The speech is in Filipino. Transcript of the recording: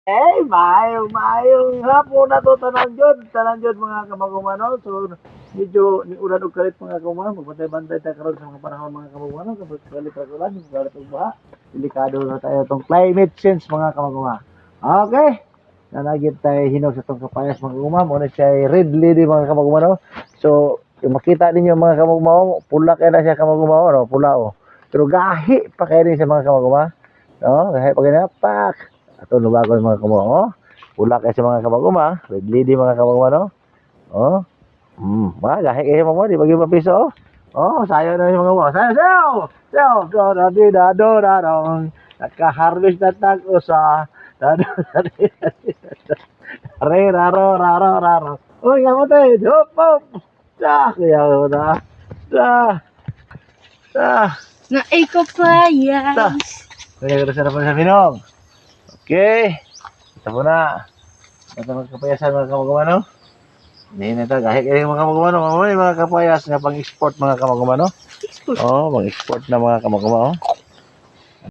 Maayong hapon na to tanan jud mga kamagumano. So medyo ni ulan og kalit mga kamagumano, magbantay-bantay ta karon sa mga panahon mga kamagumano kapag kalit ang ulan, kalit og baha. Delikado na tayo tong climate change mga kamagumano. Okay. Nanagit tayo hinog sa tong kapayas mga kamagumano, mo na siya red lady mga kamagumano. So yung makita ninyo mga kamagumano, pula kaya na siya kamagumano, no? Pula oh. Pero gahi pa kaya rin sa mga kamagumano. No, gahi pa kaya pak. Ato lubagon mga kamagumano. Oh. Pula kay sa mga kamaguma, red lady mga kamaguma, no? Oh. Gahi kayo mga di bagi mapiso. Oh, sayo na yung mga mo. Sayo. Do. Naka-harvest na tag-usa. Raro. Uy, kamote. Hop. Kaya mo na. Na iko pa yan. Kaya ko sa minom. Okay. Ito po na. Ito magkapayasan mga kamagumano. Hindi na ito. Kahit kayo mga kamagumano. Mga kapayas na pang-export mga kamagumano. Oh, pang-export na mga kamagumano.